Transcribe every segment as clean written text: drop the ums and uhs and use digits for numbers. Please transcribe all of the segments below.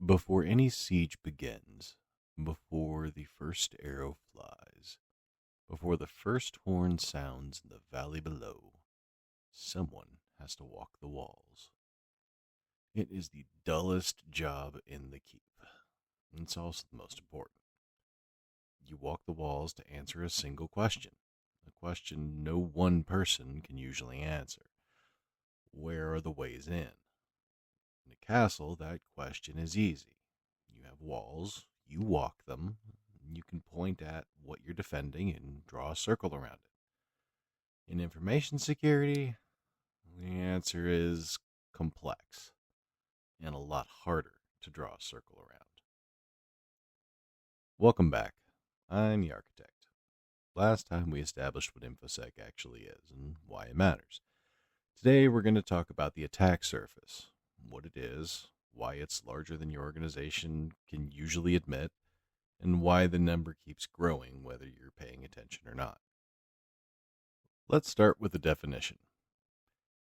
Before any siege begins, before the first arrow flies, before the first horn sounds in the valley below, someone has to walk the walls. It is the dullest job in the keep. It's also the most important. You walk the walls to answer a single question, a question no one person can usually answer. Where are the ways in? In a castle, that question is easy. You have walls, you walk them, you can point at what you're defending and draw a circle around it. In information security, the answer is complex and a lot harder to draw a circle around. Welcome back. I'm the architect. Last time we established what InfoSec actually is and why it matters. Today we're going to talk about the attack surface, what it is, why it's larger than your organization can usually admit, and why the number keeps growing whether you're paying attention or not. Let's start with the definition.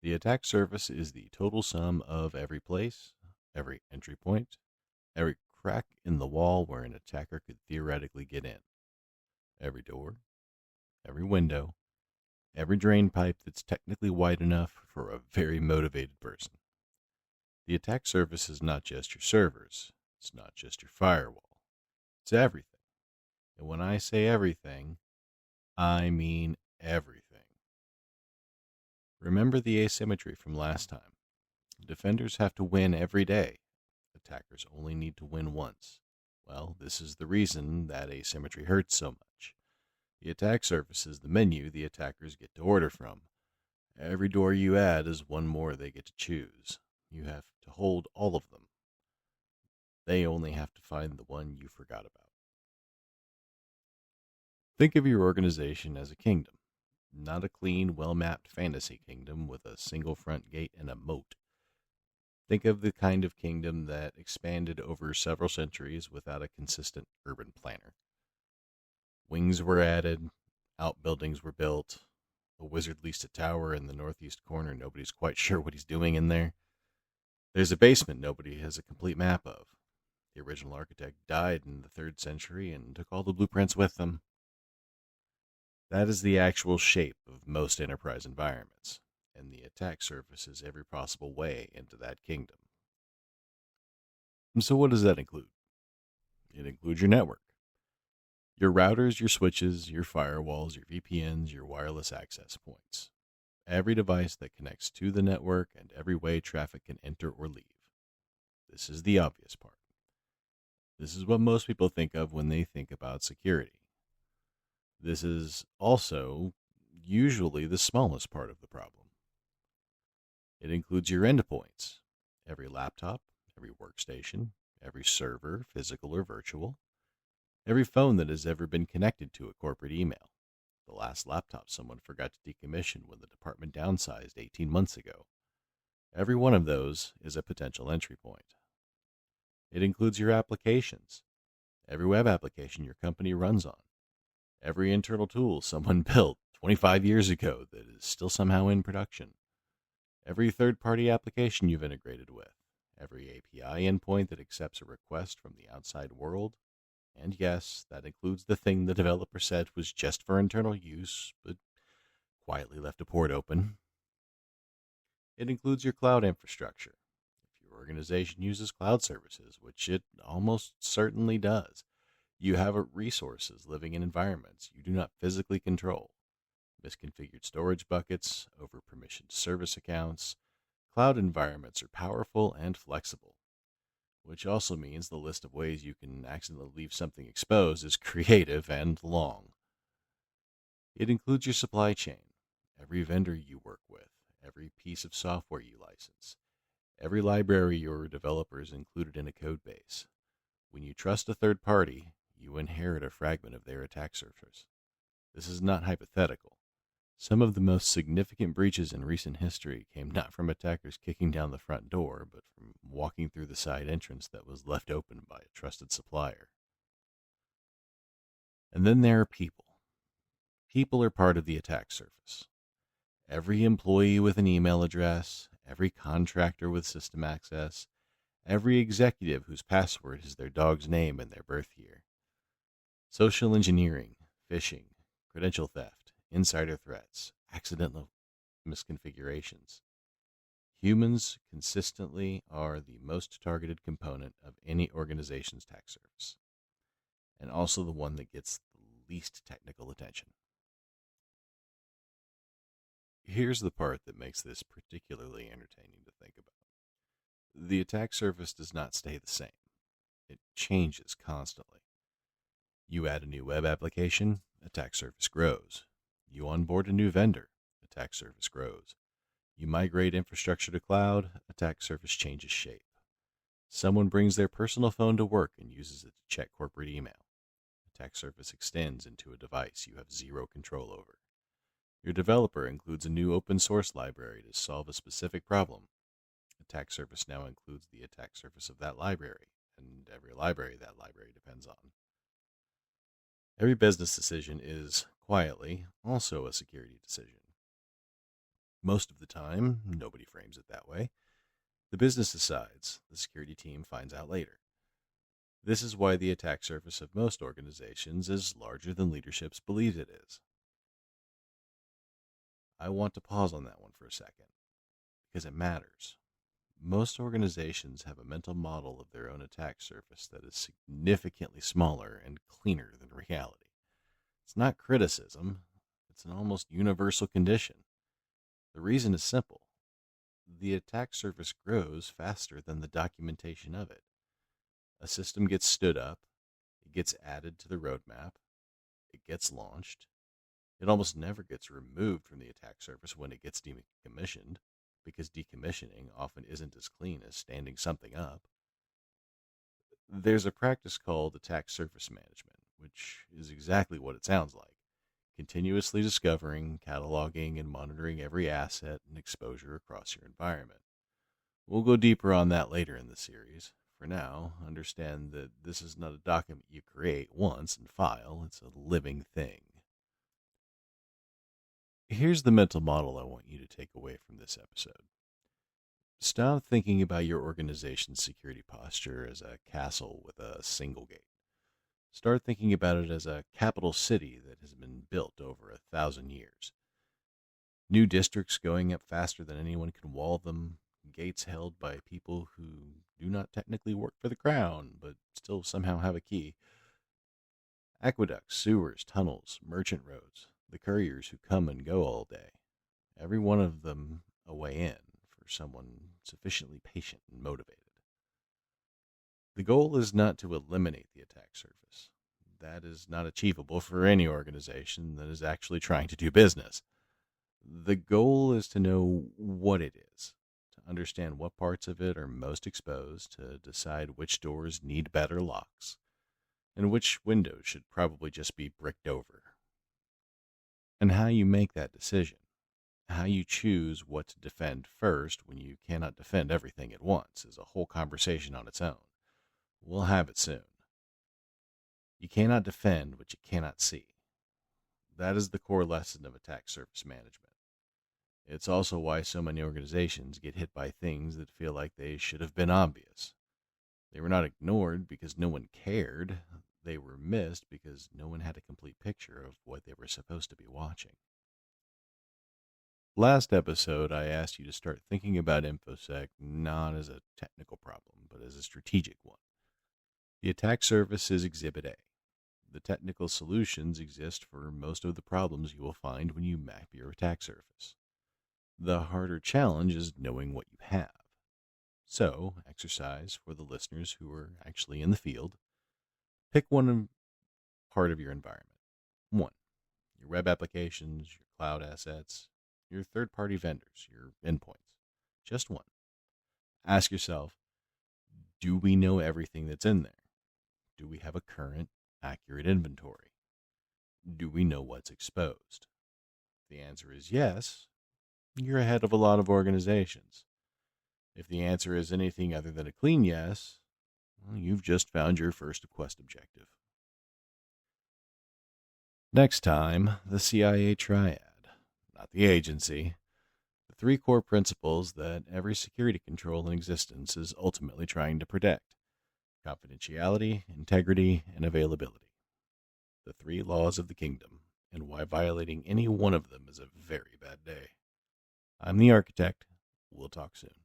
The attack surface is the total sum of every place, every entry point, every crack in the wall where an attacker could theoretically get in, every door, every window, every drain pipe that's technically wide enough for a very motivated person. The attack surface is not just your servers, it's not just your firewall, it's everything. And when I say everything, I mean everything. Remember the asymmetry from last time. Defenders have to win every day. Attackers only need to win once. Well, this is the reason that asymmetry hurts so much. The attack surface is the menu the attackers get to order from. Every door you add is one more they get to choose. You have to hold all of them. They only have to find the one you forgot about. Think of your organization as a kingdom, not a clean, well-mapped fantasy kingdom with a single front gate and a moat. Think of the kind of kingdom that expanded over several centuries without a consistent urban planner. Wings were added, outbuildings were built, a wizard leased a tower in the northeast corner nobody's quite sure what he's doing in there. There's a basement nobody has a complete map of. The original architect died in the 3rd century and took all the blueprints with them. That is the actual shape of most enterprise environments, and the attack surface is every possible way into that kingdom. And so what does that include? It includes your network. Your routers, your switches, your firewalls, your VPNs, your wireless access points. Every device that connects to the network and every way traffic can enter or leave. This is the obvious part. This is what most people think of when they think about security. This is also usually the smallest part of the problem. It includes your endpoints, every laptop, every workstation, every server, physical or virtual, every phone that has ever been connected to a corporate email, the last laptop someone forgot to decommission when the department downsized 18 months ago. Every one of those is a potential entry point. It includes your applications, every web application your company runs on, every internal tool someone built 25 years ago that is still somehow in production, every third-party application you've integrated with, every API endpoint that accepts a request from the outside world, and yes, that includes the thing the developer said was just for internal use, but quietly left a port open. It includes your cloud infrastructure. If your organization uses cloud services, which it almost certainly does, you have resources living in environments you do not physically control. Misconfigured storage buckets, over-permissioned service accounts. Cloud environments are powerful and flexible, which also means the list of ways you can accidentally leave something exposed is creative and long. It includes your supply chain, every vendor you work with, every piece of software you license, every library your developers included in a code base. When you trust a third party, you inherit a fragment of their attack surface. This is not hypothetical. Some of the most significant breaches in recent history came not from attackers kicking down the front door, but from walking through the side entrance that was left open by a trusted supplier. And then there are people. People are part of the attack surface. Every employee with an email address, every contractor with system access, every executive whose password is their dog's name and their birth year. Social engineering, phishing, credential theft, insider threats, accidental misconfigurations. Humans consistently are the most targeted component of any organization's attack surface, and also the one that gets the least technical attention. Here's the part that makes this particularly entertaining to think about. The attack surface does not stay the same. It changes constantly. You add a new web application, attack surface grows. You onboard a new vendor, attack surface grows. You migrate infrastructure to cloud, attack surface changes shape. Someone brings their personal phone to work and uses it to check corporate email. Attack surface extends into a device you have zero control over. Your developer includes a new open source library to solve a specific problem. Attack surface now includes the attack surface of that library, and every library that library depends on. Every business decision is, quietly, also a security decision. Most of the time, nobody frames it that way. The business decides, the security team finds out later. This is why the attack surface of most organizations is larger than leadership believes it is. I want to pause on that one for a second, because it matters. Most organizations have a mental model of their own attack surface that is significantly smaller and cleaner than reality. It's not criticism, it's an almost universal condition. The reason is simple. The attack surface grows faster than the documentation of it. A system gets stood up, it gets added to the roadmap, it gets launched. It almost never gets removed from the attack surface when it gets decommissioned, because decommissioning often isn't as clean as standing something up. There's a practice called attack surface management, which is exactly what it sounds like. Continuously discovering, cataloging, and monitoring every asset and exposure across your environment. We'll go deeper on that later in the series. For now, understand that this is not a document you create once and file, it's a living thing. Here's the mental model I want you to take away from this episode. Stop thinking about your organization's security posture as a castle with a single gate. Start thinking about it as a capital city that has been built over 1,000 years. New districts going up faster than anyone can wall them, gates held by people who do not technically work for the crown, but still somehow have a key. Aqueducts, sewers, tunnels, merchant roads, the couriers who come and go all day. Every one of them a way in for someone sufficiently patient and motivated. The goal is not to eliminate the attack surface. That is not achievable for any organization that is actually trying to do business. The goal is to know what it is, to understand what parts of it are most exposed, to decide which doors need better locks, and which windows should probably just be bricked over. And how you make that decision, how you choose what to defend first when you cannot defend everything at once, is a whole conversation on its own. We'll have it soon. You cannot defend what you cannot see. That is the core lesson of attack surface management. It's also why so many organizations get hit by things that feel like they should have been obvious. They were not ignored because no one cared. They were missed because no one had a complete picture of what they were supposed to be watching. Last episode, I asked you to start thinking about InfoSec not as a technical problem, but as a strategic one. The attack surface is Exhibit A. The technical solutions exist for most of the problems you will find when you map your attack surface. The harder challenge is knowing what you have. So, exercise for the listeners who are actually in the field. Pick one part of your environment. One, your web applications, your cloud assets, your third-party vendors, your endpoints. Just one. Ask yourself, do we know everything that's in there? Do we have a current, accurate inventory? Do we know what's exposed? If the answer is yes, you're ahead of a lot of organizations. If the answer is anything other than a clean yes, well, you've just found your first quest objective. Next time, the CIA triad, not the agency. The three core principles that every security control in existence is ultimately trying to protect: confidentiality, integrity, and availability. The three laws of the kingdom, and why violating any one of them is a very bad day. I'm the architect. We'll talk soon.